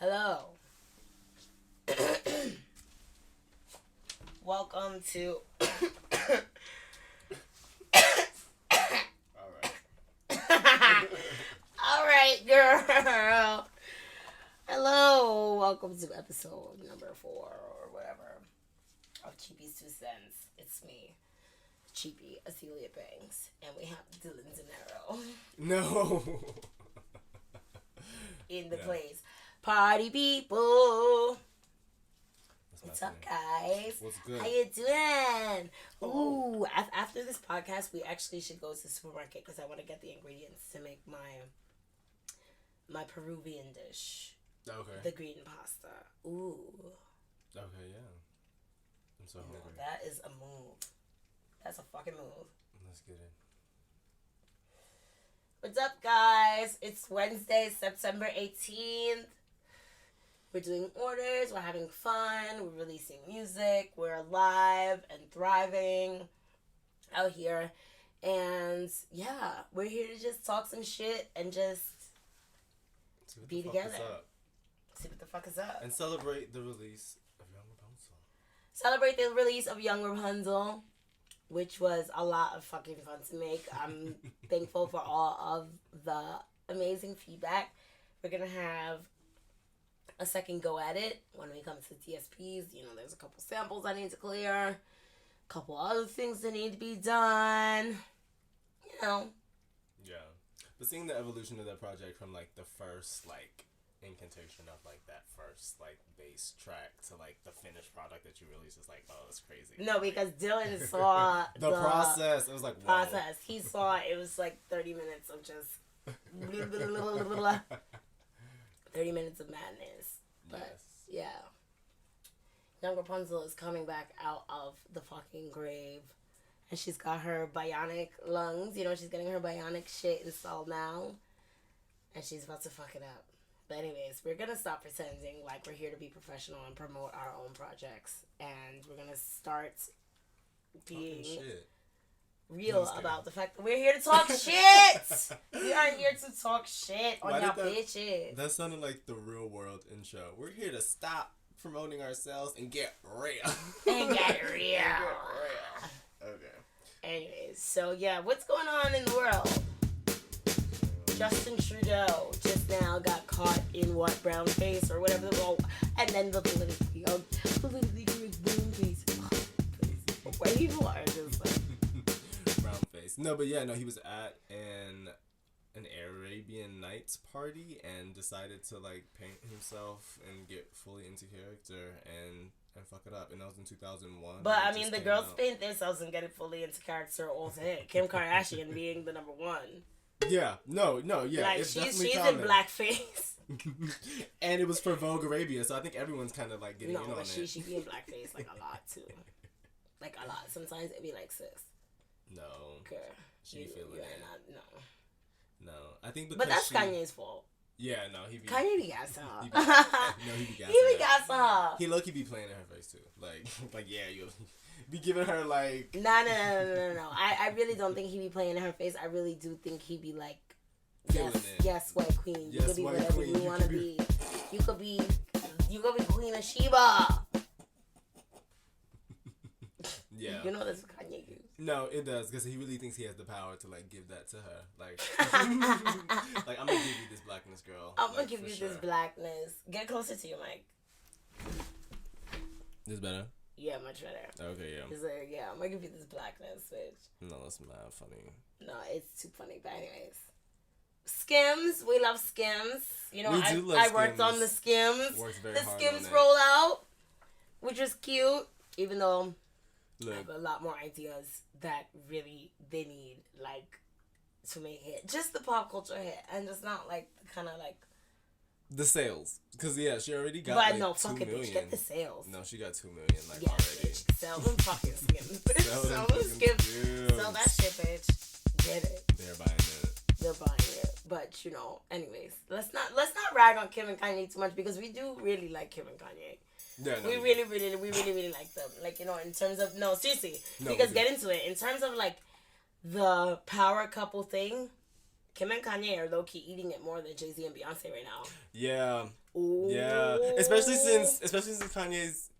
Hello. Welcome to. All right, girl. Hello. Welcome to episode number 4 or whatever of Cheapy's 2 Cents. It's me, cheapy Azealia Banks, and we have Dylan Zanero. No. In the place. Party people. What's up, guys? What's good? How you doing? Ooh, after this podcast, we actually should go to the supermarket because I want to get the ingredients to make my Peruvian dish. Okay. The green pasta. Ooh. Okay, yeah. I'm so hungry. That is a move. That's a fucking move. Let's get it. What's up, guys? It's Wednesday, September 18th. We're doing orders. We're having fun. We're releasing music. We're alive and thriving out here. And, yeah, we're here to just talk some shit and just be together. See what the fuck is up. And celebrate the release of Young Rapunzel. Celebrate the release of Young Rapunzel, which was a lot of fucking fun to make. I'm thankful for all of the amazing feedback. We're going to have a second go at it when we come to DSPs. You know, there's a couple samples I need to clear. A couple other things that need to be done. You know. Yeah. But seeing the evolution of that project from, like, the first, like, incantation of, like, that first, like, bass track to, like, the finished product that you release is like, oh, it's crazy. No, because Dylan saw the process. It was like, whoa. Process. He saw it was like 30 minutes of just 30 minutes of madness. But, yeah. Young Rapunzel is coming back out of the fucking grave. And she's got her bionic lungs. You know, she's getting her bionic shit installed now. And she's about to fuck it up. But anyways, we're going to stop pretending like we're here to be professional and promote our own projects. And we're going to start being real about the fact that we're here to talk shit. We aren't here to talk shit on y'all bitches. That sounded like the real world intro. We're here to stop promoting ourselves and get real. And get real. Okay. Anyways, so yeah, what's going on in the world? Justin Trudeau just now got caught in what, brown face or whatever, and then the politically correct brown face. White people are just like brown face. No, but yeah, no, he was at an Arabian Nights party and decided to like paint himself and get fully into character and fuck it up, and that was in 2001. But I mean, the girls paint themselves and get it fully into character all day. Kim Kardashian being the number one. Yeah, no, yeah. Like, it's she's common. in blackface. And it was for Vogue Arabia, so I think everyone's kind of, like, getting in on it. No, but she be in blackface, like, a lot, too. Like, a lot. Sometimes it be like, sis. No. Girl. She feeling it. No. No. I think because but that's Kanye's fault. Yeah, no, he be... Kanye be gassing her. He be gassing He be gassing her. He low-key be playing in her face, too. Like yeah, you be giving her, like... No. I really don't think he be playing in her face. I really do think he be like, yes, white queen. You could be whatever you want to be. You could be Queen of Sheba. Yeah. You know that's what Kanye used. No, it does, because he really thinks he has the power to, like, give that to her. Like, like, I'm going to give you this blackness, girl. I'm going to give you this blackness. Get closer to your mic. This better? Yeah, much better. Okay, yeah. Yeah, I'm going to give you this blackness, bitch. No, that's mad funny. No, it's too funny, but anyways. Skims. We love Skims. You know, I worked on the Skims. The Skims rollout, which was cute, even though... Look. I have a lot more ideas that really they need, like, to make it. Just the pop culture hit, and just not, like, the kind of, like... The sales. Because, yeah, she already got, but like, no, 2 fuck million. It, bitch. Get the sales. No, she got 2 million, like, yeah, already. Bitch. Sell them fucking Skims. Sell them Skims. Sell that shit, bitch. Get it. They're buying it. They're buying it. But, you know, anyways. Let's not rag on Kim and Kanye too much, because we do really like Kim and Kanye. Yeah, no, we really like them. Like, you know, in terms of... No, seriously. Because get into it. In terms of, like, the power couple thing, Kim and Kanye are low-key eating it more than Jay-Z and Beyonce right now. Yeah. Ooh. Yeah. Especially since Kanye's,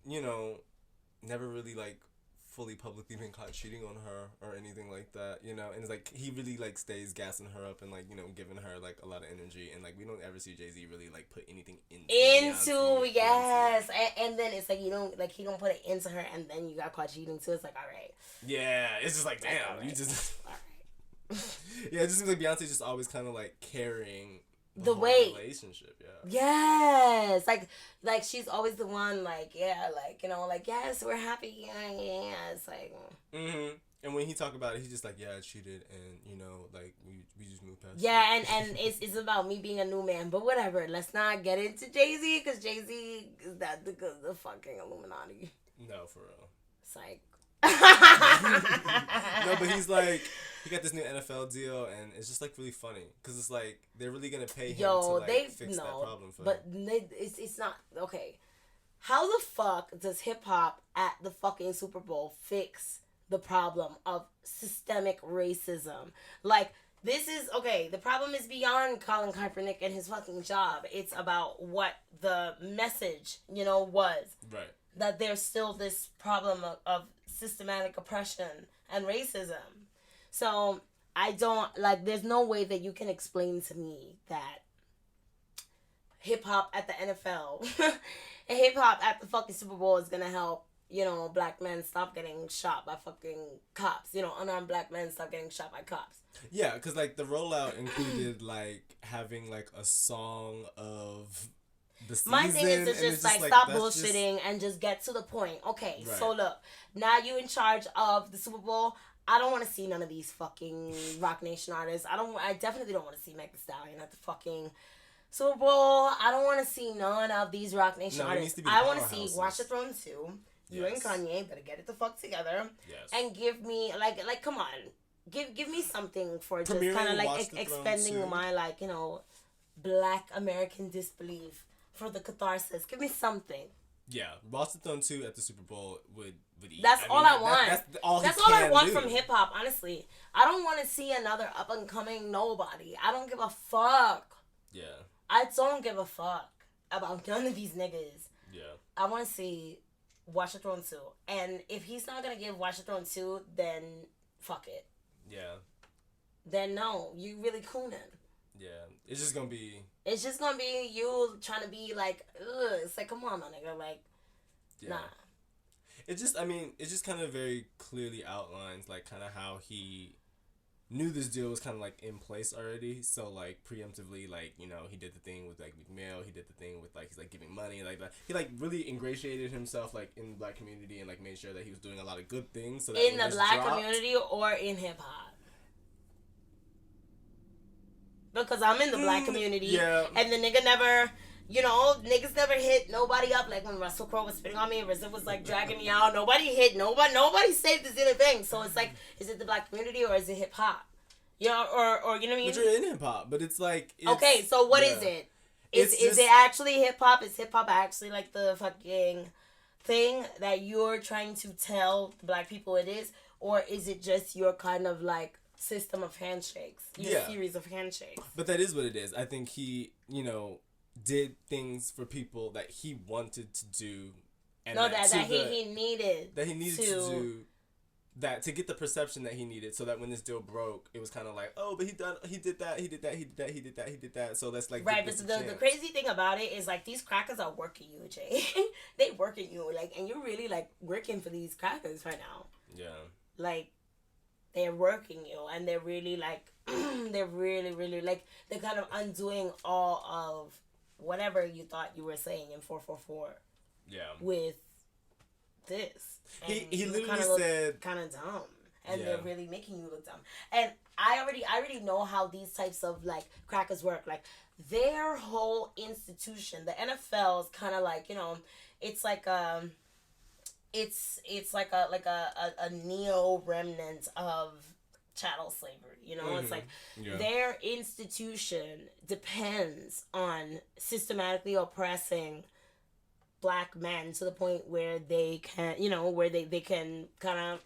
never really, like, fully publicly been caught cheating on her or anything like that, and it's like he really like stays gassing her up and like giving her like a lot of energy, and like we don't ever see Jay-Z really like put anything into Beyonce. Yes, and then it's like he don't put it into her, and then you got caught cheating too. It's like, all right, yeah, it's just like damn, you just all right. Yeah, it just seems like Beyonce's just always kind of like carrying the whole relationship. Yes, like she's always the one, like, yeah, like, like, yes, we're happy, yeah, it's like, and when he talk about it, he's just like, yeah, I cheated, and like we just moved past yeah, and it's about me being a new man, but whatever, let's not get into Jay-Z, because Jay-Z is that the fucking Illuminati. No, for real. It's like no, but he's like, he got this new NFL deal, and it's just like really funny because it's like they're really gonna pay him to like fix that problem for him. But it's not okay. How the fuck does hip hop at the fucking Super Bowl fix the problem of systemic racism? Like, this is okay. The problem is beyond Colin Kaepernick and his fucking job. It's about what the message, was. Right. That there's still this problem of systematic oppression and racism. So I don't there's no way that you can explain to me that hip hop at the NFL and hip hop at the fucking Super Bowl is gonna help, black men stop getting shot by fucking cops. Unarmed black men stop getting shot by cops. Yeah, because like the rollout included like having like a song of the season. My thing is to just like stop bullshitting and just get to the point. Okay, right. So look, now you in charge of the Super Bowl. I don't want to see none of these fucking Rock Nation artists. I definitely don't want to see Meg Thee Stallion at the fucking Super Bowl. I don't want to see none of these Rock Nation artists. I want to see Watch the Throne 2. You and Kanye better get it the fuck together. Yes. And give me like come on. Give me something for just kind of like expending my Black American disbelief for the catharsis. Give me something. Yeah, Watch the Throne 2 at the Super Bowl would eat. That's all I want. That's all I want from hip hop, honestly. I don't want to see another up and coming nobody. I don't give a fuck. Yeah. I don't give a fuck about none of these niggas. Yeah. I want to see Watch the Throne 2. And if he's not going to give Watch the Throne 2, then fuck it. Yeah. Then no, you really cooning. Yeah. It's just gonna be you trying to be like, ugh. It's like, come on, my nigga. Like, yeah. Nah. It just kind of very clearly outlines, like, kind of how he knew this deal was kind of, like, in place already. So, like, preemptively, like, he did the thing with, like, McMail. He did the thing with, like, he's, like, giving money. Like, he, like, really ingratiated himself, like, in the black community and, like, made sure that he was doing a lot of good things. So that in the black community or in hip-hop? Because I'm in the black community. Yeah. And the nigga never, niggas never hit nobody up. Like when Russell Crowe was spitting on me, RZA was like dragging me out. Nobody hit nobody saved this anything. So it's like, is it the black community or is it hip hop? Or you know what I mean? But you're in hip hop, but it's like okay. So what is it? Is it actually hip hop? Is hip hop actually like the fucking thing that you're trying to tell the black people it is, or is it just your kind of like system of handshakes, series of handshakes? But that is what it is. I think he, did things for people that he wanted to do, and he needed to do that to get the perception that he needed, so that when this deal broke, it was kind of like, oh, but he did that. So that's like right. But the crazy thing about it is like these crackers are working you, Jay. They working you and you're really like working for these crackers right now. Yeah. Like, they're working you, and they're really like, they're really, really like, they're kind of undoing all of whatever you thought you were saying in 444. Yeah. With this. And he literally said kind of dumb. And they're really making you look dumb. And I already know how these types of like crackers work. Like, their whole institution, the NFL is kind of like, it's like it's like a neo remnant of chattel slavery, Mm-hmm. It's like their institution depends on systematically oppressing black men to the point where they can, where they can kind of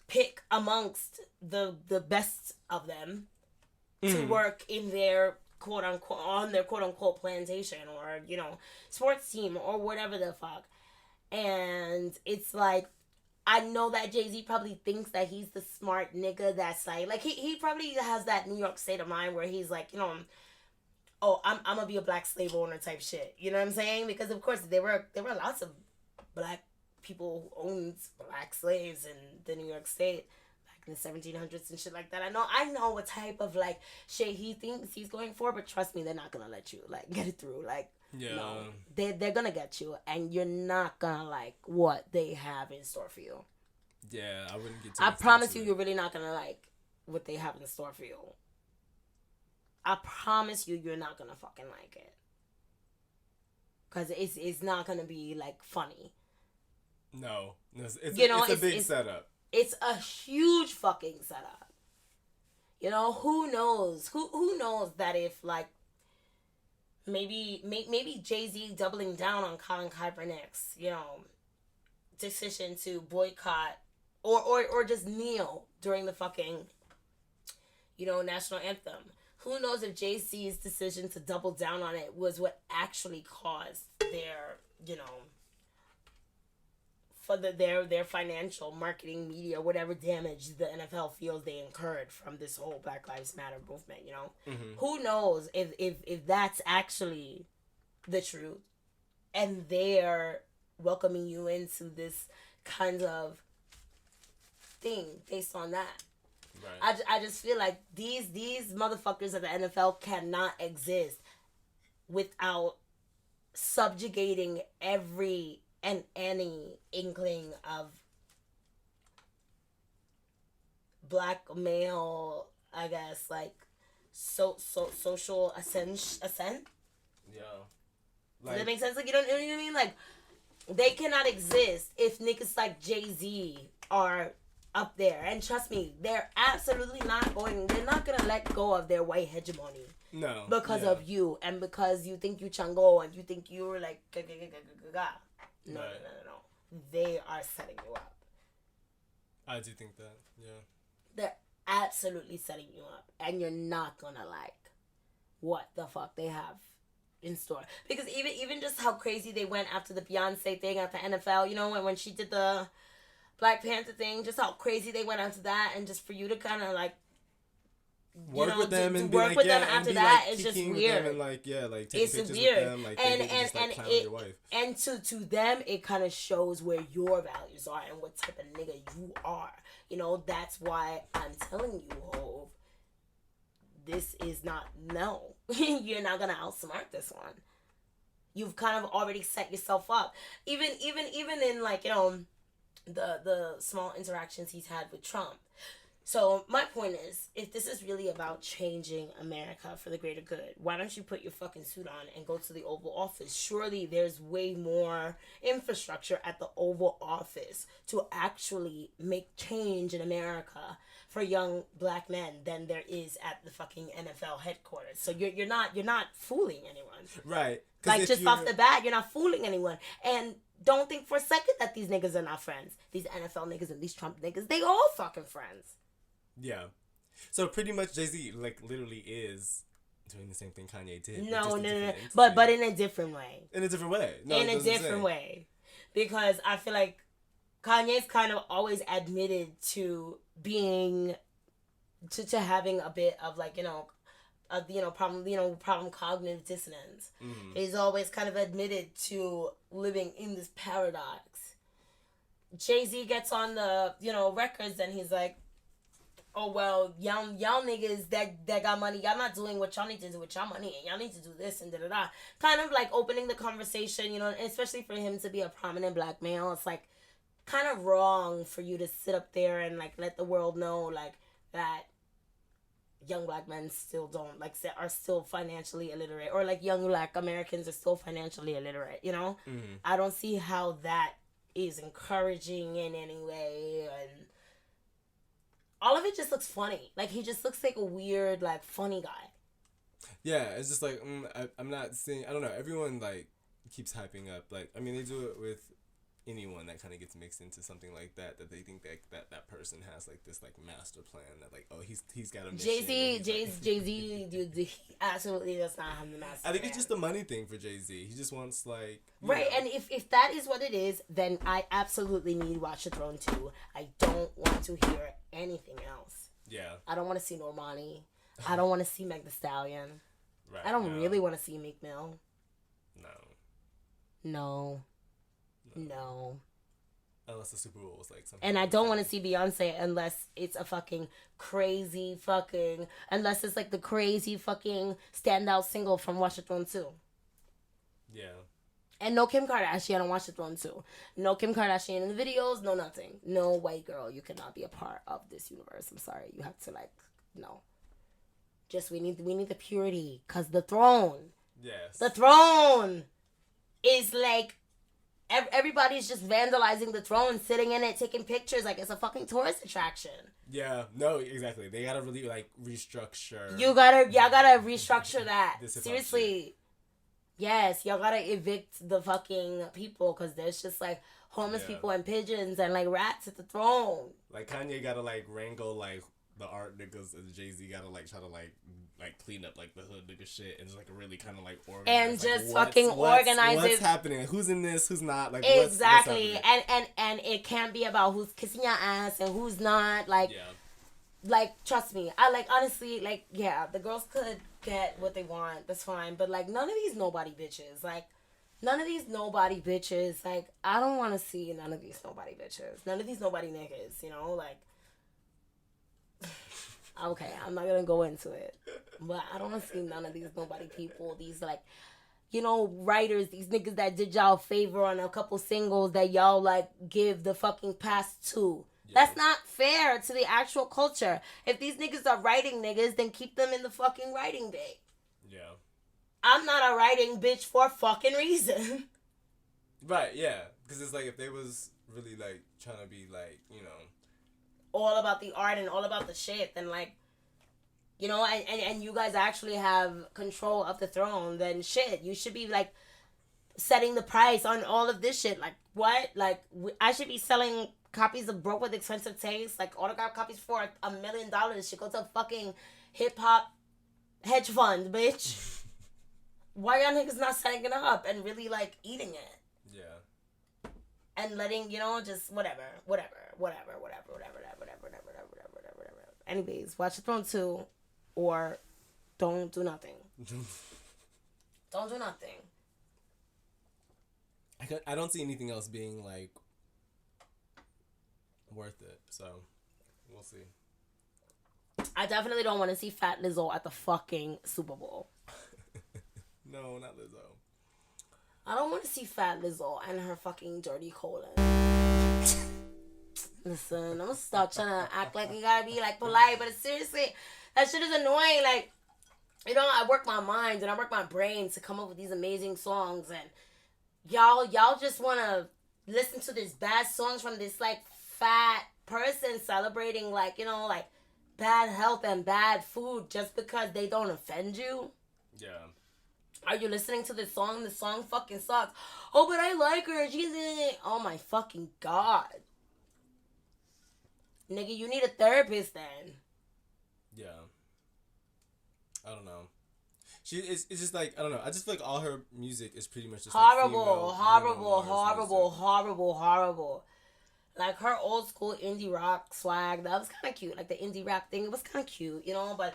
pick amongst the best of them to work in their quote unquote on their quote unquote plantation or sports team or whatever the fuck. And it's like, I know that Jay-Z probably thinks that he's the smart nigga that's like he probably has that New York state of mind where he's like, oh, I'm gonna be a black slave owner type shit. You know what I'm saying? Because of course there were lots of black people who owned black slaves in the New York state back in the 1700s and shit like that. I know what type of like shit he thinks he's going for, but trust me, they're not gonna let you like get it through. Like, no, they're gonna get you, and you're not gonna like what they have in store for you. Yeah, I wouldn't get. I promise you, you're really not gonna like what they have in store for you. I promise you, you're not gonna fucking like it, cause it's not gonna be like funny. No, it's a big setup. It's a huge fucking setup. Who knows? Who knows that if like maybe Jay-Z doubling down on Colin Kaepernick's decision to boycott or just kneel during the fucking national anthem. Who knows if Jay-Z's decision to double down on it was what actually caused their for their financial marketing media, whatever damage the NFL feels they incurred from this whole Black Lives Matter movement, Mm-hmm. Who knows if that's actually the truth and they're welcoming you into this kind of thing based on that. Right. I just feel like these motherfuckers at the NFL cannot exist without subjugating every and any inkling of black male, I guess, like social ascent. Yeah. Does that make sense? Like, you know what I mean? Like, they cannot exist if niggas like Jay-Z are up there. And trust me, they're absolutely not gonna let go of their white hegemony. No. Because of you, and because you think you chango, and you think you're like No. They are setting you up. I do think that, yeah. They're absolutely setting you up. And you're not gonna like what the fuck they have in store. Because even just how crazy they went after the Beyonce thing at the NFL, when she did the Black Panther thing, just how crazy they went after that, and just for you to kind of like work with them and work with them after that, it's just weird. And take it's pictures weird. with them, like your wife. And to them, it kind of shows where your values are and what type of nigga you are. That's why I'm telling you, Hov, this is not you're not gonna outsmart this one. You've kind of already set yourself up. Even in like the small interactions he's had with Trump. So my point is, if this is really about changing America for the greater good, why don't you put your fucking suit on and go to the Oval Office? Surely there's way more infrastructure at the Oval Office to actually make change in America for young black men than there is at the fucking NFL headquarters. So you're not fooling anyone. Right. Like, just off the bat, you're not fooling anyone. And don't think for a second that these niggas are not friends. These NFL niggas and these Trump niggas, they all fucking friends. Yeah. So pretty much Jay-Z, like, literally is doing the same thing Kanye did. No. But in a different way. In a different way. No, in a different way. Because I feel like Kanye's kind of always admitted to being, to having a bit of like, problem cognitive dissonance. Mm-hmm. He's always kind of admitted to living in this paradox. Jay-Z gets on the, records and he's like, oh, well, y'all niggas that got money, y'all not doing what y'all need to do with y'all money, and y'all need to do this and da-da-da. Kind of like opening the conversation, especially for him to be a prominent black male. It's like kind of wrong for you to sit up there and like let the world know like that young black men still don't, like, are still financially illiterate, or like young black Americans are still financially illiterate, Mm-hmm. I don't see how that is encouraging in any way, and all of it just looks funny. Like, he just looks like a weird, like, funny guy. Yeah, it's just like, I'm not seeing, I don't know, everyone, like, keeps hyping up, like, I mean, they do it with anyone that kind of gets mixed into something like that they think that person has like this like master plan that like, oh, he's got a mission. Jay-Z he absolutely does not have the master plan. I think it's just a money thing for Jay-Z. He just wants like right, and if that is what it is, then I absolutely need Watch the Throne 2. I don't want to hear anything else. Yeah. I don't want to see Normani. I don't want to see Meg Thee Stallion. Right. I don't really want to see Meek Mill. No. Unless the Super Bowl was like something. And I don't want to see Beyonce unless it's a fucking crazy fucking... Unless it's like the crazy fucking standout single from Watch the Throne 2. Yeah. And no Kim Kardashian on Watch the Throne 2. No Kim Kardashian in the videos, no nothing. No white girl, you cannot be a part of this universe. I'm sorry. You have to like... No. Just we need the purity. Because the throne... Yes. The throne is like... Everybody's just vandalizing the throne, sitting in it, taking pictures like it's a fucking tourist attraction. Yeah, no, exactly. They gotta really like restructure. Y'all gotta restructure that. Seriously. Yes, y'all gotta evict the fucking people because there's just like homeless people and pigeons and like rats at the throne. Like Kanye gotta like wrangle like the art niggas and Jay-Z gotta like try to like clean up like the hood nigga shit and just like really kind of like organize and just fucking organize what's happening, who's in this, who's not, like exactly. What's and it can't be about who's kissing your ass and who's not, like like the girls could get what they want, that's fine, but like none of these nobody bitches, like I don't want to see none of these nobody bitches, none of these nobody niggas, you know, like okay, I'm not gonna go into it, but I don't want to see none of these nobody people, these like, you know, writers, these niggas that did y'all a favor on a couple singles that y'all like give the fucking pass to. That's not fair to the actual culture. If these niggas are writing niggas, then keep them in the fucking writing bay. Yeah. I'm not a writing bitch for a fucking reason. Right, yeah. Because it's like if they was really like trying to be like, you know, all about the art and all about the shit, then like, you know, and you guys actually have control of the throne, then shit, you should be like setting the price on all of this shit. Like what? Like I should be selling copies of Broke with Expensive Taste, like autograph copies for $1 million should go to a fucking hip hop hedge fund, bitch. Why y'all niggas not setting it up and really like eating it? Yeah. And letting, you know, just whatever. Anyways, Watch the Throne 2 or don't do nothing. Don't do nothing. I don't see anything else being like worth it, so we'll see. I definitely don't want to see Fat Lizzo at the fucking Super Bowl. No, not Lizzo. I don't want to see Fat Lizzo and her fucking dirty colon. Listen, I'm gonna stop trying to act like you gotta be like polite, but seriously, that shit is annoying. Like, you know, I work my mind and I work my brain to come up with these amazing songs, and y'all just wanna listen to this bad songs from this like fat person celebrating like, you know, like bad health and bad food just because they don't offend you. Yeah. Are you listening to this song? The song fucking sucks. Oh, but I like her. She's in it. Oh my fucking God. Nigga, you need a therapist then. Yeah. I don't know. It's just like, I don't know. I just feel like all her music is pretty much just horrible. Like her old school indie rock swag, that was kind of cute. Like the indie rap thing, it was kind of cute, you know? But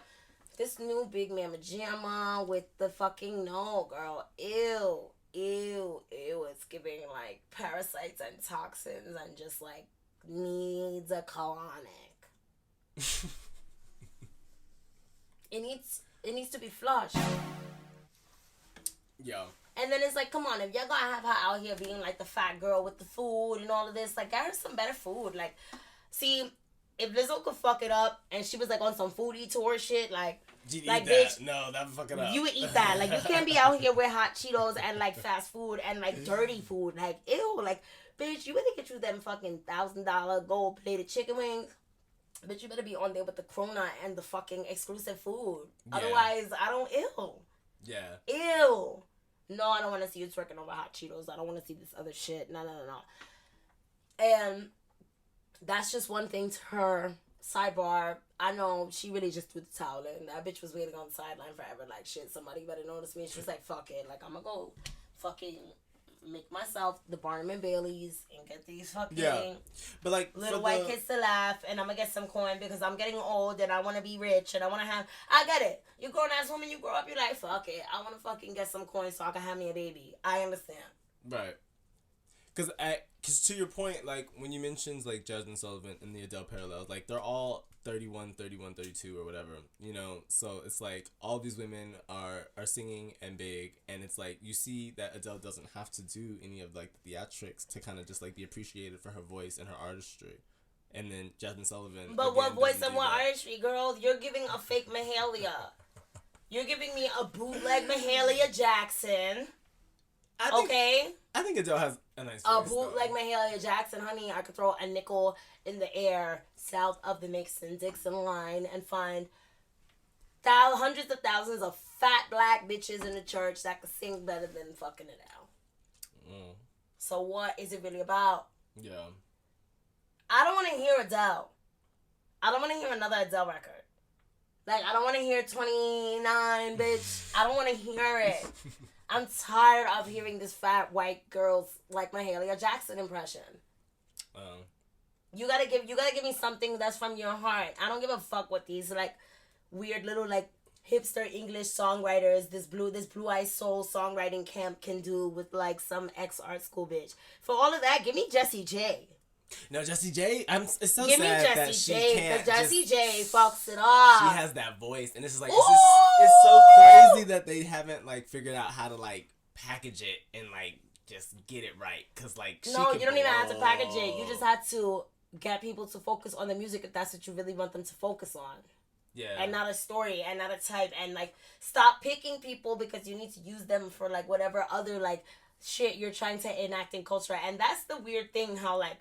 this new Big Mama Jamma with the fucking, no, girl. Ew. It's giving like parasites and toxins and just like needs a colonic. It needs to be flushed. Yeah. And then it's like, come on, if y'all gonna have her out here being like the fat girl with the food and all of this, like get her some better food. Like, see, if Lizzo could fuck it up and she was like on some foodie tour shit, like bitch, no, that would fuck it up. You would eat that. Like, you can't be out here with hot Cheetos and like fast food and like dirty food. Like, ew, like, bitch, you better get you them fucking $1,000 gold plated chicken wings. Bitch, you better be on there with the Corona and the fucking exclusive food. Yeah. Otherwise, I don't, ew. Yeah. Ew. No, I don't want to see you twerking over hot Cheetos. I don't want to see this other shit. No. And that's just one thing to her. Sidebar, I know she really just threw the towel in. That bitch was waiting on the sideline forever. Like, shit, somebody better notice me. She was like, fuck it. Like, I'm gonna go fucking make myself the Barnum and Bailey's and get these fucking but like little white kids to laugh, and I'm gonna get some coin because I'm getting old and I want to be rich and I want to have. I get it. You grown ass woman, you grow up, you're like, fuck it. I want to fucking get some coin so I can have me a baby. I understand. Right. Because to your point, like, when you mentioned, like, Jasmine Sullivan and the Adele parallels, like, they're all 31, 32, or whatever, you know? So it's like, all these women are singing and big, and it's like, you see that Adele doesn't have to do any of, like, the theatrics to kind of just, like, be appreciated for her voice and her artistry. And then Jasmine Sullivan... But what voice and what artistry, girl? You're giving a fake Mahalia. You're giving me a bootleg Mahalia Jackson. I think Adele has a nice voice. A like bootleg Mahalia Jackson, honey. I could throw a nickel in the air south of the Mason-Dixon line and find hundreds of thousands of fat black bitches in the church that could sing better than fucking Adele. So what is it really about? Yeah. I don't want to hear Adele. I don't want to hear another Adele record. Like, I don't want to hear 29, bitch. I don't want to hear it. I'm tired of hearing this fat white girl's like Mahalia Jackson impression. You gotta give me something that's from your heart. I don't give a fuck what these like weird little like hipster English songwriters, this blue eyed soul songwriting camp can do with like some ex art school bitch. For all of that, give me Jessie J. No, Jessie J. It's so give sad me that she can't. Jessie J. fucks it up. She has that voice, and this is like it's so crazy that they haven't like figured out how to like package it and like just get it right. Cause like no, you don't even have to package it. You just have to get people to focus on the music if that's what you really want them to focus on. Yeah. And not a story and not a type, and like stop picking people because you need to use them for like whatever other like shit you're trying to enact in culture. And that's the weird thing, how like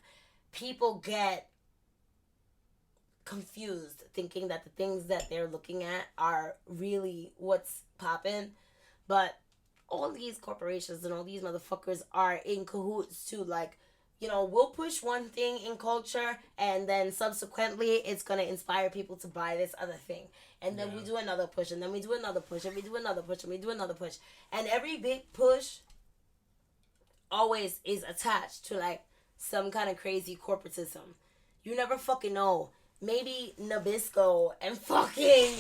people get confused thinking that the things that they're looking at are really what's popping. But all these corporations and all these motherfuckers are in cahoots too. Like, you know, we'll push one thing in culture and then subsequently it's going to inspire people to buy this other thing. And then we do another push, and then we do another push, and we do another push, and we do another push. And every big push always is attached to like some kind of crazy corporatism. You never fucking know. Maybe Nabisco and fucking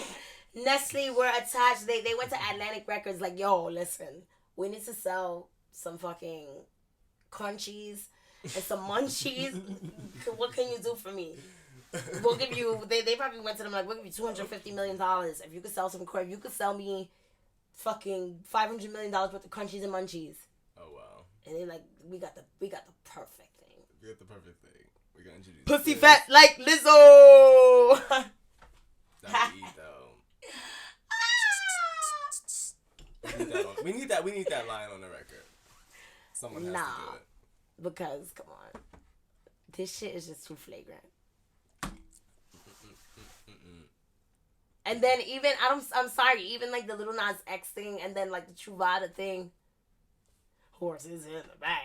Nestle were attached. They went to Atlantic Records like, yo, listen, we need to sell some fucking crunchies and some munchies. What can you do for me? We'll give you, they probably went to them like, we'll give you $250 million if you could sell some crap. You could sell me fucking $500 million worth of crunchies and munchies. Oh, wow. And they're like, we got the perfect thing. We got the perfect thing. We're gonna introduce pussy this. Fat like Lizzo. That'd be though. We need that line on the record. Someone has to do it. Because come on, this shit is just too flagrant. And then even I'm sorry, even like the LIL NAS X thing, and then like the Truvada thing. Horses in the bag.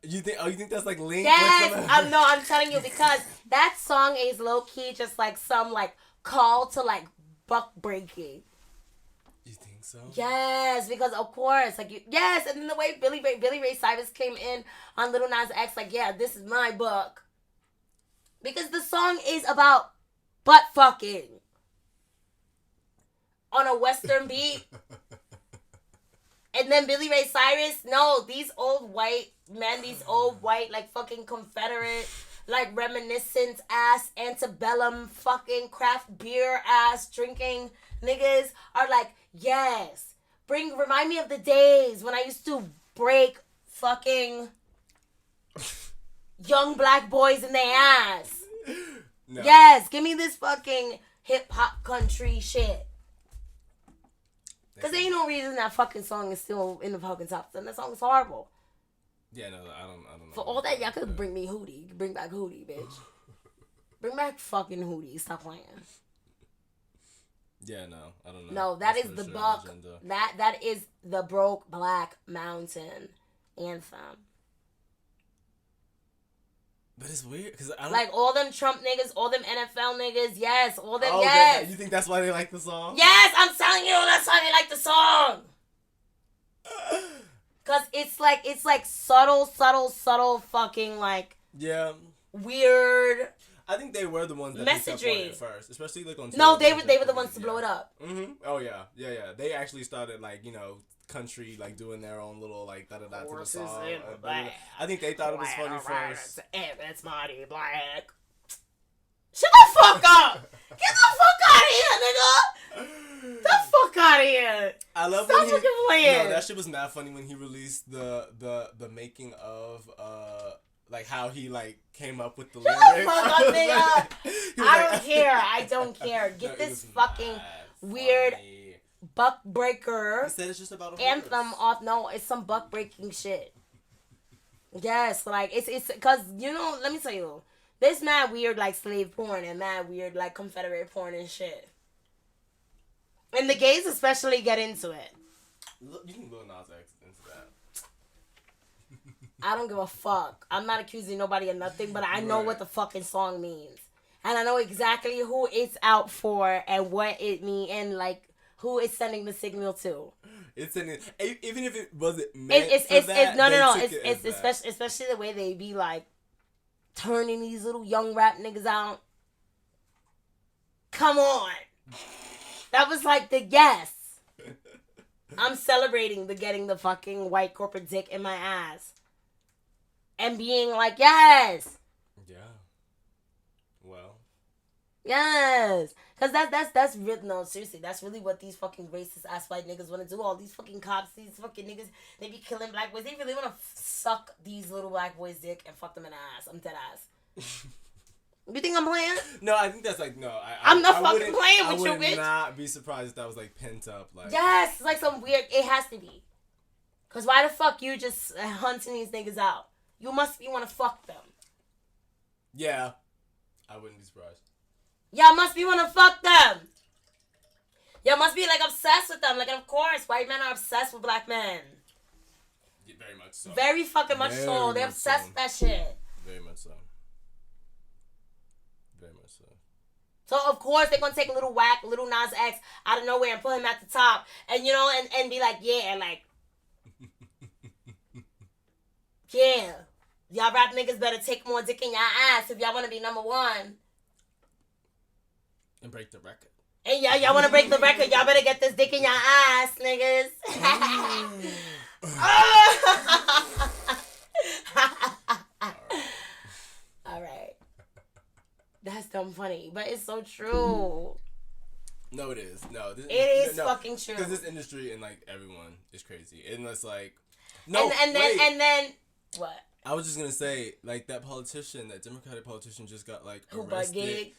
You think that's like linked? Yes, I'm telling you, because that song is low key just like some like call to like buck breaking. You think so? Yes, because of course, like yes, and then the way Billy Ray Cyrus came in on LIL NAS X, like yeah, this is my book, because the song is about butt fucking on a Western beat. And then Billy Ray Cyrus, no, these old white men, these old white, like, fucking Confederate, like, reminiscent ass, antebellum, fucking craft beer ass drinking niggas are like, yes, remind me of the days when I used to break fucking young black boys in their ass. No. Yes, give me this fucking hip-hop country shit. Because there ain't no reason that fucking song is still in the fucking top 10. That song is horrible. Yeah, no, I don't know. For all that, y'all could bring me Hootie. Bring back Hootie, bitch. Bring back fucking Hootie. Stop playing. Yeah, no, I don't know. No, that is the buck. That is the Broke Black Mountain anthem. But it's weird because I don't like all them Trump niggas, all them NFL niggas. Yes, all them. Oh, yes. you think that's why they like the song? Yes, I'm telling you, that's why they like the song. Cause it's like subtle fucking like weird. I think they were the ones that picked up on it first, especially like on. No, they were the ones to blow it up. Mm-hmm. Oh yeah. They actually started like country like doing their own little like da da da to the song. I think they thought it was funny first. It's Marty Black. Shut the fuck up! Get the fuck out of here, nigga! The fuck out of here! I love Stop when he. fucking playing. No, that shit was mad funny when he released the making of like how he like came up with the lyrics. Shut the fuck up, nigga! I don't care. Get this fucking weird buck breaker. He said it's just about a anthem off. No, it's some buck breaking shit. Yes, like it's because let me tell you. There's mad weird like slave porn and mad weird like Confederate porn and shit. And the gays especially get into it. You think LIL NAS X is into that? I don't give a fuck. I'm not accusing nobody of nothing, but I know what the fucking song means. And I know exactly who it's out for and what it means and like who it's sending the signal to. It's sending, even if it wasn't meant for that. No. It's especially the way they be like turning these little young rap niggas out. Come on. That was like the yes. I'm celebrating the getting the fucking white corporate dick in my ass. And being like, yes. Yeah. Well. Yes. Because that's really, no, seriously, that's really what these fucking racist ass white niggas want to do. All these fucking cops, these fucking niggas, they be killing black boys. They really want to suck these little black boys' dick and fuck them in the ass. I'm dead ass. You think I'm playing? No, I think that's like, no. I'm not fucking playing with you, bitch. I would not be surprised if that was like pent up. Like. Yes, it's like some weird, it has to be. Because why the fuck you just hunting these niggas out? You must be want to fuck them. Yeah. I wouldn't be surprised. Y'all must be want to fuck them. Y'all must be like obsessed with them. Like, of course, white men are obsessed with black men. Yeah, very much so. Very fucking much so. They're obsessed with that shit. Very much so. Very much so. So, of course, they're going to take a little whack, little Nas X out of nowhere and put him at the top. And, and be like, yeah, like, yeah. Y'all rap niggas better take more dick in your ass if y'all want to be number one. And break the record. And y'all want to break the record, y'all better get this dick in your ass, niggas. All right. That's dumb funny, but it's so true. No, it is. No, it is fucking true. Because this industry and like everyone is crazy. And it's like, and then what? I was just gonna say, like, that Democratic politician just got like arrested.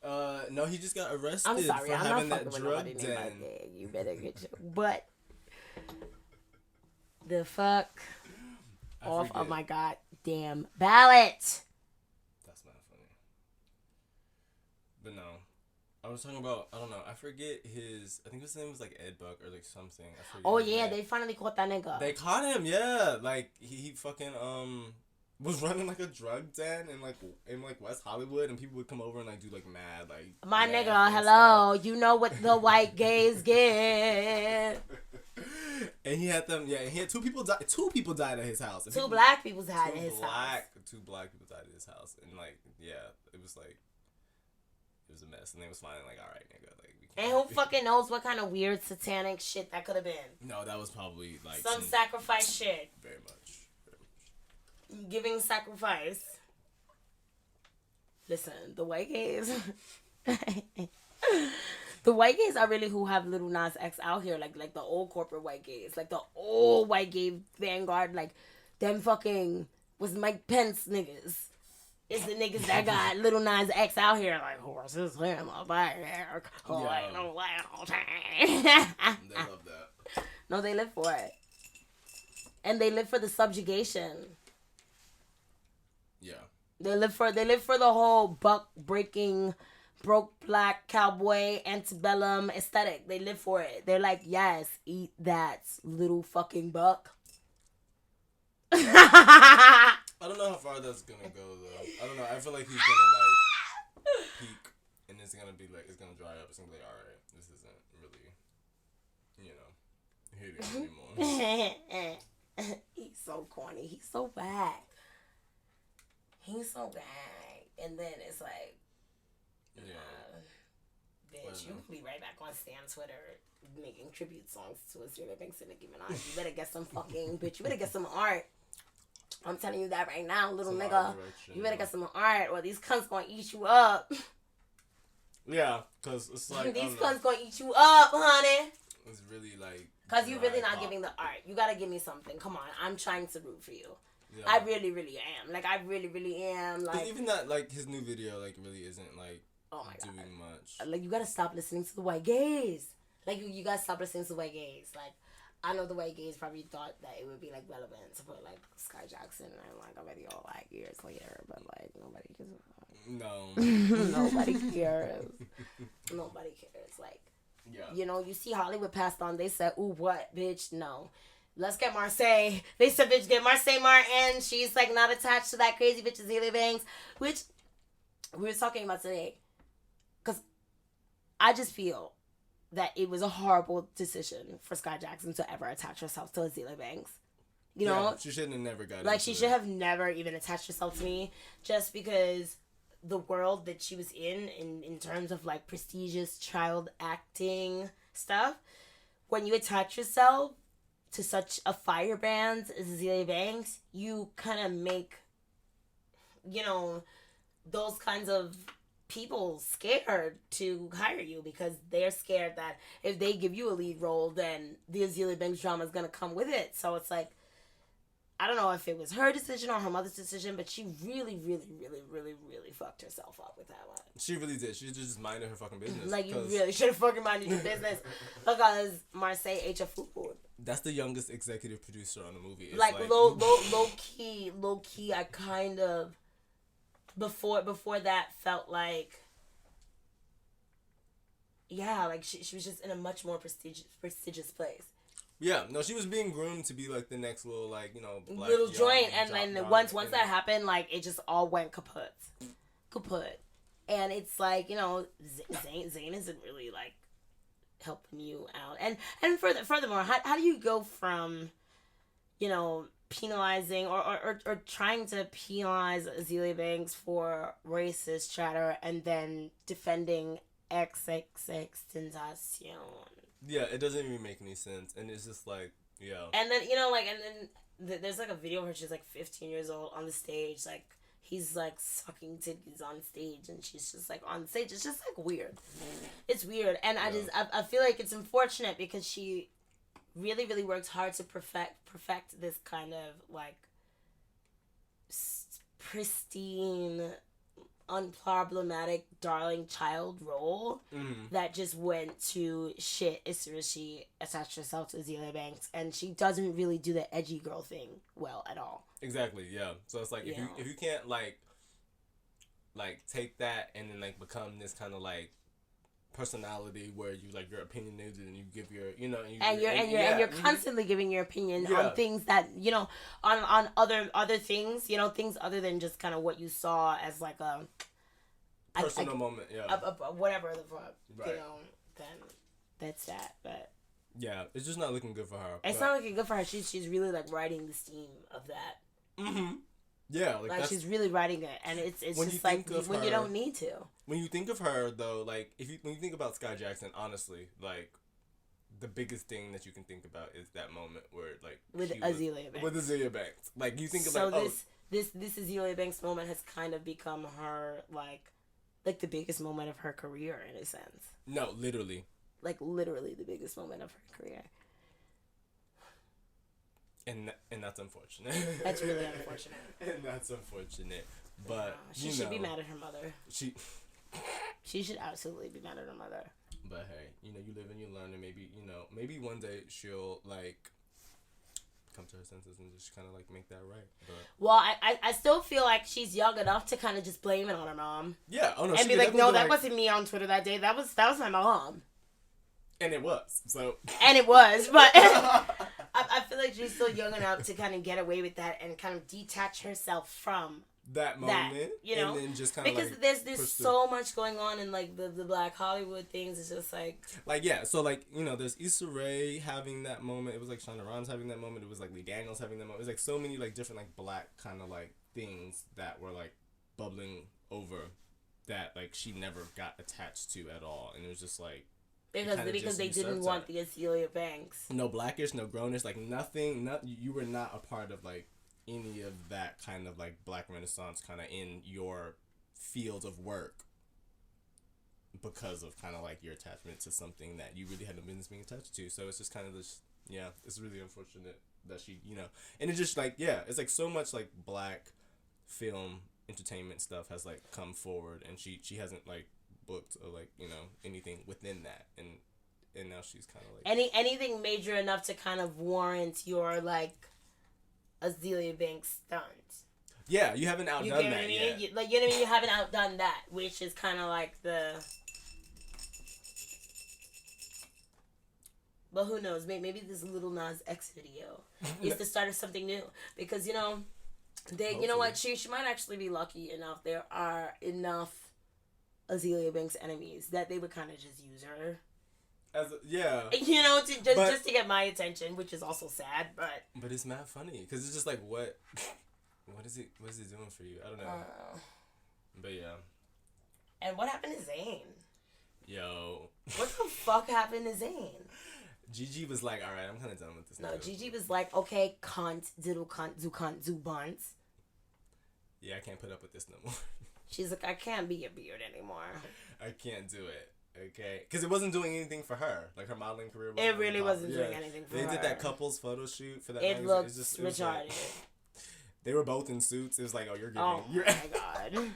No, he just got arrested. I'm sorry, for I'm having not that fucking drug with den. nobody. You better get your but the fuck off of my goddamn ballot. That's not funny. But no. I was talking about, I don't know, I forget I think his name was like Ed Buck or like something. I forget. Oh yeah, they finally caught that nigga. They caught him, yeah. Like he fucking was running like a drug den in West Hollywood, and people would come over and like do like mad like. My nigga, hello, you know what the white gays get. And he had them, yeah. He had two people died at his house. Two black people died at his house. Two black people died at his house, and like, yeah, it was a mess, and they was finally like, all right, nigga, like, we can't. And who fucking knows what kind of weird satanic shit that could have been? No, that was probably like some sacrifice shit. Very much. Giving sacrifice. Listen, the white gays. The white gays are really who have little Nas X out here, like the old corporate white gays, like the old white gay vanguard, like them fucking was Mike Pence niggas. It's the niggas that got little Nas X out here, like horses in my back, like no loud time. They love that. No, they live for it, and they live for the subjugation. Yeah. They live for the whole buck breaking, broke black cowboy antebellum aesthetic. They live for it. They're like, yes, eat that little fucking buck. I don't know how far that's gonna go though. I don't know. I feel like he's gonna like peak, and it's gonna be like it's gonna dry up. It's gonna be like, all right, this isn't really, hitting anymore. He's so corny. He's so bad. He's so bad. And then it's like, bitch, you can be right back on Stan's Twitter making tribute songs to Azealia Banks and Nicki Minaj. You better get some fucking bitch. You better get some art. I'm telling you that right now, little nigga. You better get some art, or these cunts gonna eat you up. Yeah, cause it's like these cunts gonna eat you up, honey. It's really like. Cause you really not giving the art. You gotta give me something. Come on, I'm trying to root for you. Yeah. I really, really am. Like, I really, really am. Like, even that, like, his new video, like, really isn't, like, doing much. Like, you gotta stop listening to the white gays. Like, you gotta stop listening to the white gays. Like, I know the white gays probably thought that it would be, like, relevant to put, like, Sky Jackson and, like, a video, like, years later. But, like, nobody cares. No. Nobody cares. Nobody cares. Like, you know, you see Hollywood passed on. They said, ooh, what, bitch? No. Let's get Marseille. They said, bitch, get Marseille Martin. She's, like, not attached to that crazy bitch Azealia Banks, which we were talking about today. Because I just feel that it was a horrible decision for Sky Jackson to ever attach herself to Azealia Banks. You know? She shouldn't have never got like, she should have never even attached herself to me, just because the world that she was in terms of, like, prestigious child acting stuff, when you attach yourself to such a firebrand as Azealia Banks, you kind of make, you know, those kinds of people scared to hire you, because they're scared that if they give you a lead role, then the Azealia Banks drama is going to come with it. So it's like, I don't know if it was her decision or her mother's decision, but she really, really, really, really, really fucked herself up with that one. She really did. She just minded her fucking business. Like, you really should have fucking minded your business, because Marseille ate your food. That's the youngest executive producer on the movie. It's like low key, I kind of before that felt like, yeah, like she was just in a much more prestigious place. Yeah, no, she was being groomed to be like the next little, like, you know, black little joint, and then once that happened, like, it just all went kaput. And it's like, you know, Zayn isn't really like helping you out, and furthermore, how do you go from, you know, penalizing or trying to penalize Azealia Banks for racist chatter and then defending XXXTentacion? Yeah, it doesn't even make any sense, and it's just like, yeah. And then, you know, like, and then there's like a video where she's like 15 years old on the stage, like, he's like sucking titties on stage, and she's just like on stage. It's just like weird. It's weird, and I feel like it's unfortunate, because she really, really worked hard to perfect this kind of like pristine, unproblematic darling child role that just went to shit as soon as she attached herself to Azealia Banks, and she doesn't really do the edgy girl thing well at all. Exactly, yeah. So it's like, if you can't like take that and then like become this kind of like personality where you like your opinion is, and you give your, you know, and you're constantly giving your opinion on things that, you know, on other things, you know, things other than just kind of what you saw as like a personal moment, whatever the fuck, right. You know, then that's that. But yeah, it's just not looking good for her. It's not looking good for her. She's really like riding the steam of that. Mm-hmm. Yeah, like she's really writing it, and it's just like when you don't need to. When you think of her though, like when you think about Sky Jackson, honestly, like the biggest thing that you can think about is that moment where like with Azealia Banks. With Azealia Banks, like you think of this Azealia Banks moment has kind of become her like the biggest moment of her career in a sense. No, literally. Like literally the biggest moment of her career. And that's unfortunate. That's really unfortunate. And that's unfortunate. But she should be mad at her mother. She should absolutely be mad at her mother. But hey, you know, you live and you learn, and maybe one day she'll like come to her senses and just kind of like make that right. But well, I still feel like she's young enough to kind of just blame it on her mom. Yeah. Oh no. And be like, no, that wasn't me on Twitter that day. That was my mom. And it was. So. And it was, but I feel like she's still young enough to kind of get away with that and kind of detach herself from that moment, you know, and then just kind of because there's so much going on in like the Black Hollywood things. It's just like yeah, so like, you know, there's Issa Rae having that moment. It was like Shonda Rhimes having that moment. It was like Lee Daniels having that moment. It was like so many like different like black kind of like things that were like bubbling over that like she never got attached to at all, and it was just like because they didn't want the Azealia Banks. No blackish, no grownish, like nothing. You were not a part of like any of that kind of like black renaissance kind of in your field of work because of kind of like your attachment to something that you really had no business being attached to. So it's just kind of this, yeah, it's really unfortunate that she, you know, and it's just like, yeah, it's like so much like black film entertainment stuff has like come forward, and she hasn't like booked or like, you know, anything within that, and now she's kind of like anything major enough to kind of warrant your like Azealia Banks stunt. Yeah, you haven't outdone that yet. You know what I mean? You haven't outdone that, which is kind of like the. But who knows? Maybe this LIL NAS X video is the start of something new, because you know, you know what? She might actually be lucky enough. There are enough Azealia Banks enemies that they would kind of just use her. Yeah, you know, just to get my attention, which is also sad, but it's mad funny because it's just like what is it doing for you? I don't know. But yeah. And what happened to Zayn? Yo, what the fuck happened to Zayn? Gigi was like, all right, I'm kind of done with this. No, Gigi was like, okay, cunt, diddle cunt, do bunts. Yeah, I can't put up with this no more. She's like, I can't be a beard anymore. I can't do it. Okay, because it wasn't doing anything for her. Like her modeling career. It really wasn't doing anything for her. They did that couples photo shoot for that. It looked retarded. Like, they were both in suits. It was like, oh, you're getting. Oh my god.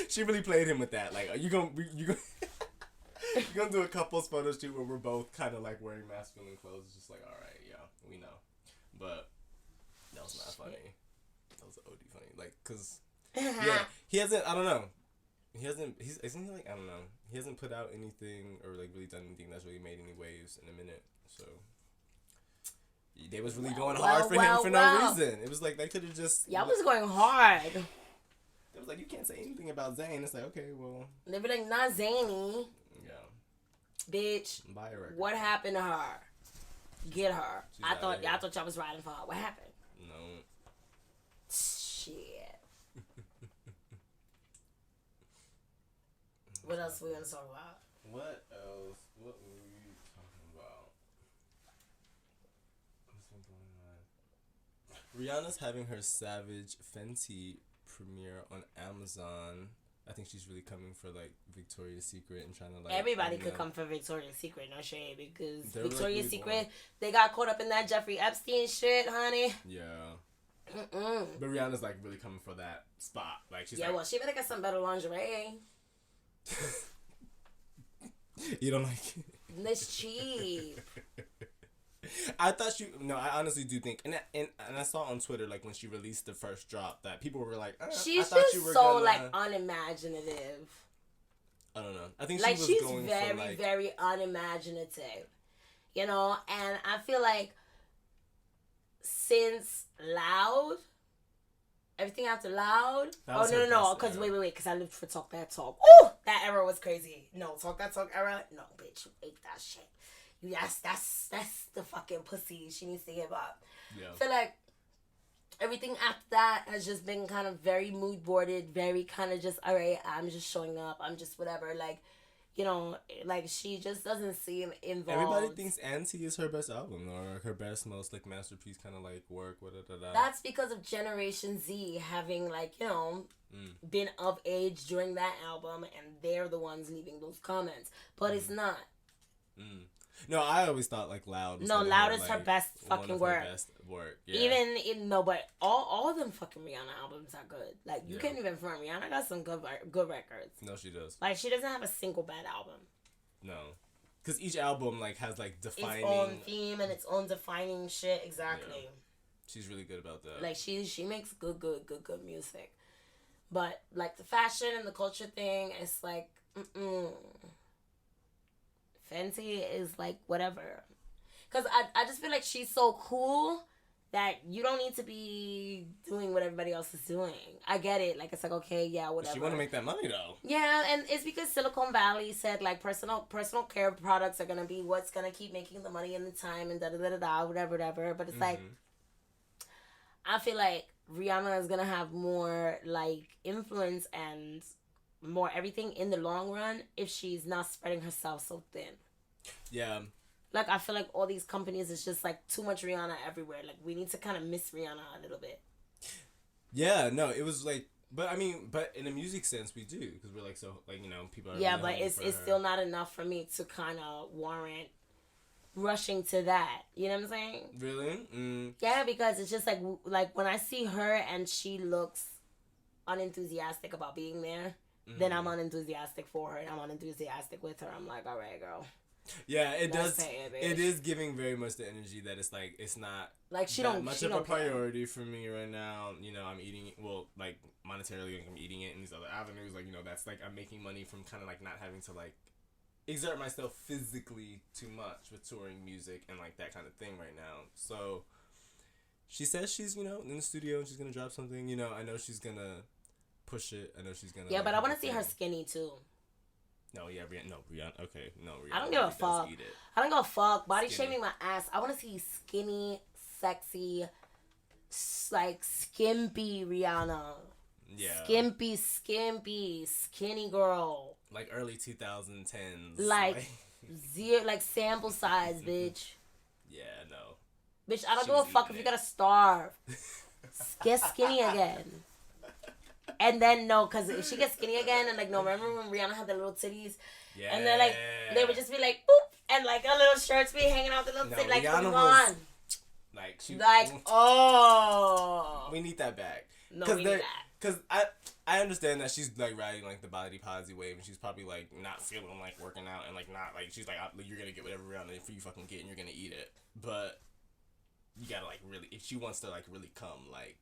She really played him with that. Like, you gonna you're gonna do a couples photo shoot where we're both kind of like wearing masculine clothes. It's just like, all right, yeah, we know. But that was not funny. That was OD funny. Like, cause yeah, he hasn't. I don't know. Isn't he like, I don't know. He hasn't put out anything or like really done anything that's really made any waves in a minute. So they was really going hard for him for no reason. It was like they could have just. Y'all was going hard. It was like, you can't say anything about Zayn. It's like, okay, well. They be like, not Zany. Yeah. Bitch. Buy a record. What happened to her? Get her. She's I thought y'all was riding for her. What happened? No. Shit. What else we gonna talk about? What else? What were we talking about? What's been going on? Rihanna's having her Savage Fenty premiere on Amazon. I think she's really coming for like Victoria's Secret and trying to like. Everybody could come for Victoria's Secret, no shade, because Victoria's like really Secret, they got caught up in that Jeffrey Epstein shit, honey. Yeah. But Rihanna's like really coming for that spot. Like she's well, she better get some better lingerie. You don't like it? It's cheap. I honestly do think, and I saw on Twitter, like when she released the first drop, that people were like, she's just so like unimaginative. I don't know. I think like she's going very, for, like, very unimaginative, you know. And I feel like since Loud, everything after Loud. No. Because wait. Because I lived for Talk That Talk. Ooh, that era was crazy. No, Talk That Talk era. No, bitch, you ate that shit. That's the fucking pussy she needs to give up. Yeah. I feel like everything after that has just been kind of very mood boarded, very kind of just, all right, I'm just showing up, I'm just whatever. Like, you know, like she just doesn't seem involved. Everybody thinks Auntie is her best album or her best, most like masterpiece kind of like work. That's because of Generation Z having like, you know, been of age during that album, and they're the ones leaving those comments. But it's not. No, I always thought like Loud. No, Loud is her best fucking work. Her best work. Yeah. Even but all of them fucking Rihanna albums are good. Like you can't even front. Rihanna got some good records. No, she does. Like she doesn't have a single bad album. No, because each album like has like defining its own theme and its own defining shit. Exactly. Yeah. She's really good about that. Like she makes good music, but like the fashion and the culture thing, it's like Fenty is like whatever. Because I just feel like she's so cool that you don't need to be doing what everybody else is doing. I get it. Like, it's like, okay, yeah, whatever. She want to make that money, though. Yeah, and it's because Silicon Valley said, like, personal care products are going to be what's going to keep making the money and the time and da-da-da-da-da, whatever. But it's like, I feel like Rihanna is going to have more, like, influence and more everything in the long run if she's not spreading herself so thin. Yeah. Like, I feel like all these companies, it's just, like, too much Rihanna everywhere. Like, we need to kind of miss Rihanna a little bit. Yeah, no, it was, like, but, I mean, but in a music sense, we do. Because we're, like, so, like, you know, people are... Yeah, but it's still not enough for me to kind of warrant rushing to that. You know what I'm saying? Really? Mm. Yeah, because it's just, like, when I see her and she looks unenthusiastic about being there, then I'm unenthusiastic for her and I'm unenthusiastic with her. I'm like, all right, girl. Yeah, it does. It is giving very much the energy that it's like it's not like she that don't much she of don't a priority for me right now. You know, I'm eating like monetarily, like, I'm eating it in these other avenues. Like, you know, that's like I'm making money from kind of like not having to like exert myself physically too much with touring music and like that kind of thing right now. So she says she's, you know, in the studio and she's gonna drop something. You know, I know she's gonna push it. I know she's gonna. Yeah, like, but I want to see her skinny too. No, yeah, Rihanna. Okay, no, Rihanna. I don't give a fuck. I don't give a fuck. Body shaming my ass. I want to see skinny, sexy, like skimpy Rihanna. Yeah. Skimpy, skinny girl. Like early 2010s. Like zero, like sample size, bitch. Yeah, no. Bitch, I don't give a fuck if you gotta starve. Get skinny again. And then, no, because if she gets skinny again, and, like, no, remember when Rihanna had the little titties? Yeah. And then, like, they would just be, like, boop, and, like, her little shirts be hanging out the little titties, like, come on. Like, she... Like, oh. We need that back. No, we need that. Because I understand that she's, like, riding, like, the body positive wave, and she's probably, like, not feeling like working out, and, like, not, like, she's like, you're gonna get whatever Rihanna you fucking get, and you're gonna eat it. But... you gotta, like, really, if she wants to, like, really come, like,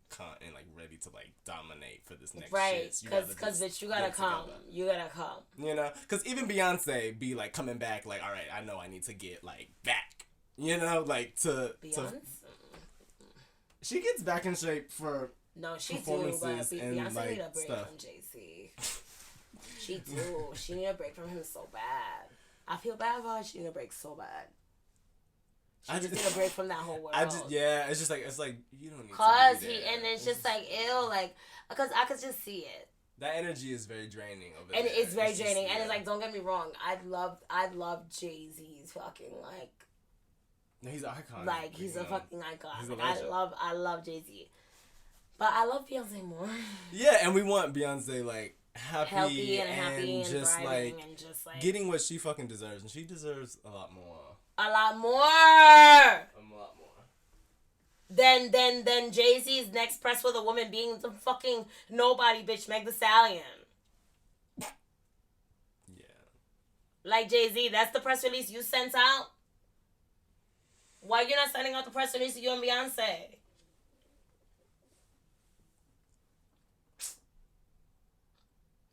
and, like, ready to, like, dominate for this next right, shit. Right, because, bitch, you gotta come. Together. You gotta come. You know? Because even Beyonce be, like, coming back, like, all right, I know I need to get, like, back. You know? Like, Beyonce? She gets back in shape for performances and, Beyonce like, need a break stuff. From Jay-Z. She do. She need a break from him so bad. I feel bad for her. She need a break so bad. She just need a break from that whole world. It's just like you don't need to be there. And it's just like ew, like because I could just see it. That energy is very draining over and there. It's very draining, and it's like don't get me wrong, I love Jay-Z's fucking like. No, he's an icon. Like he's a fucking icon. Like, I love Jay-Z, but I love Beyonce more. Yeah, and we want Beyonce like healthy and just like getting what she fucking deserves, and she deserves a lot more. A lot more than Jay-Z's next press with a woman being the fucking nobody bitch Meg Thee Stallion. Yeah. Like Jay-Z, that's the press release you sent out. Why you're not sending out the press release to you and Beyonce?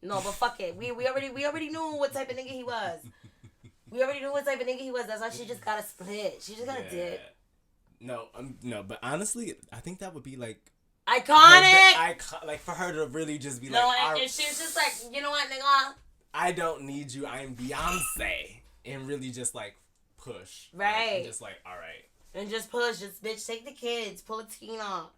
No, but fuck it. We already knew what type of nigga he was. We already knew what type of nigga he was. That's why she just gotta split. She just gotta dip. No, but honestly, I think that would be like iconic. Like for her to really just be like. No, and she's just like, you know what, nigga? I don't need you. I'm Beyonce, and really just like push. Right. Like, and just like, all right. And just push. Just bitch, take the kids. Pull a Tina.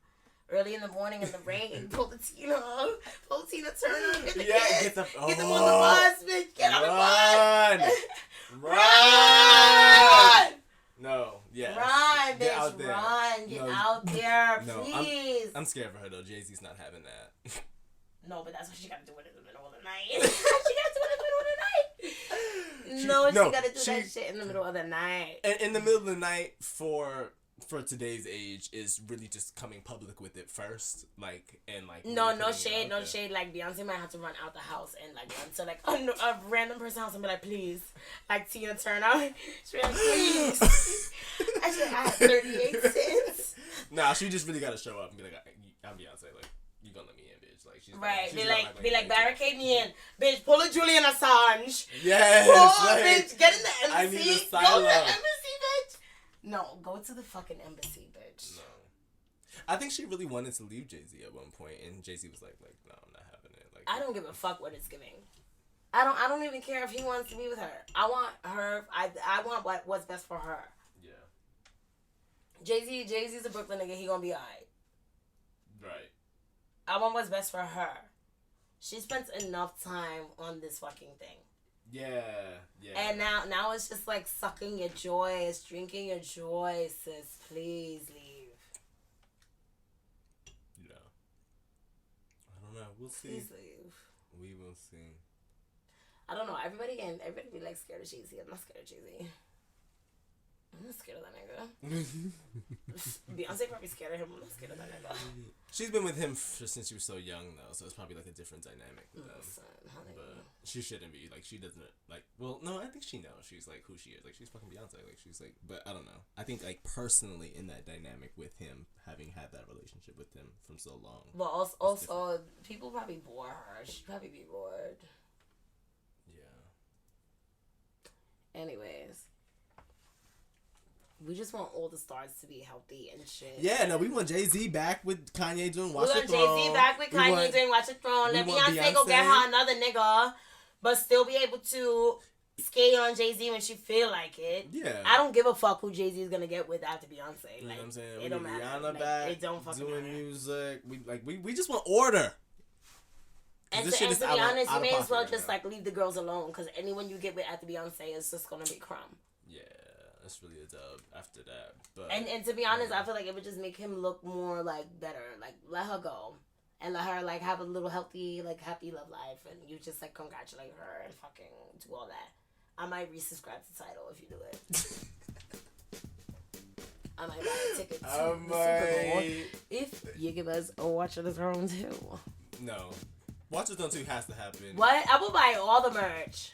Early in the morning in the rain, pull the Tina Turner. Get them on the bus, bitch. Get on the bus. Run! No, yeah. Run, bitch. Out there. Run. Get out there, please. I'm scared for her though. Jay-Z's not having that. No, but that's what she gotta do it in the middle of the night. She gotta do it in the middle of the night. She gotta do that shit in the middle of the night. And in the middle of the night for today's age is really just coming public with it first, like and like no shade. Like Beyonce might have to run out the house and like run to like a random person's house and be like, please, like Tina Turner, she be like, please. I should have 38 cents. Nah, she just really gotta show up and be like, I'm Beyonce, like you gonna let me in, bitch. Like she's right. She's be like barricade me in, bitch. Pull a Julian Assange. Yes, bitch. Get in the embassy. I need asylum. Go to the embassy, bitch. No, go to the fucking embassy, bitch. No. I think she really wanted to leave Jay-Z at one point, and Jay-Z was like, no, I'm not having it. Like, I don't give a fuck what it's giving. I don't even care if he wants to be with her. I want her. I want what's best for her. Yeah. Jay-Z's a Brooklyn nigga. He gonna be alright. Right. I want what's best for her. She spent enough time on this fucking thing. Yeah. And now it's just like sucking your joy. It's drinking your joy, sis. Please leave. Yeah. I don't know. We'll see. Please leave. We will see. I don't know. Everybody be like scared of Jay-Z. I'm not scared of Jay-Z. I'm not scared of that nigga. Beyonce probably scared of him. I'm not scared of that nigga. She's been with him since she was so young, though, so it's probably like a different dynamic with them. But she shouldn't be. Like, she doesn't, like, well, no, I think she knows. She's like who she is. Like, she's fucking Beyonce. Like, she's like, but I don't know. I think, like, personally in that dynamic with him, having had that relationship with him from so long. But also people probably bore her. She'd probably be bored. Yeah. Anyways. We just want all the stars to be healthy and shit. Yeah, no, we want Jay-Z back with Kanye doing Watch the Throne. We want Jay-Z back with Kanye doing Watch the Throne. Let Beyonce go get her another nigga, but still be able to skate on Jay-Z when she feel like it. Yeah. I don't give a fuck who Jay-Z is gonna get with after Beyonce. You know what I'm saying? It don't matter. Rihanna back, it don't fucking doing matter. music. We just want order. And to be honest, you may as well just like leave the girls alone, because anyone you get with after Beyonce is just gonna be crumb. Yeah. That's really a dub after that. But and to be honest, I feel like it would just make him look more like better. Like, let her go and let her like have a little healthy, like happy love life, and you just like congratulate her and fucking do all that. I might resubscribe to Tidal if you do it. I might buy a ticket to the Super Bowl if you give us a Watch of the Throne 2. No, Watch the Throne 2 has to happen. What? I will buy all the merch.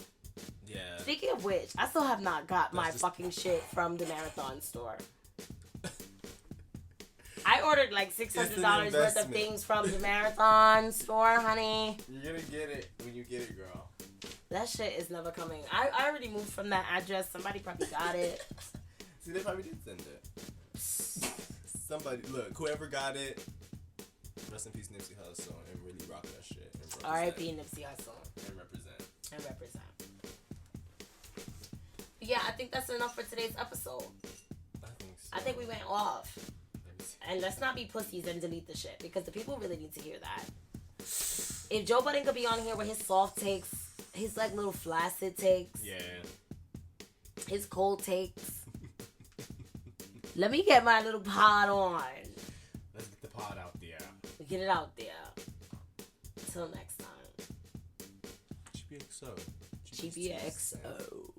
Yeah. Speaking of which, I still have not got my fucking shit from the Marathon store. I ordered like $600 worth of things from the Marathon store, honey. You're gonna get it when you get it, girl. That shit is never coming. I already moved from that address. Somebody probably got it. See, they probably did send it. Somebody, look, whoever got it, rest in peace Nipsey Hussle, and really rock that shit. R.I.P. Nipsey Hussle. And represent. But yeah, I think that's enough for today's episode. I think so. I think we went off. And let's not be pussies and delete the shit, because the people really need to hear that. If Joe Budden could be on here with his soft takes, his like little flaccid takes, yeah, his cold takes. Let me get my little pod on. Let's get the pod out there. Get it out there. Until next time. Cheapy XO. Cheapy XO.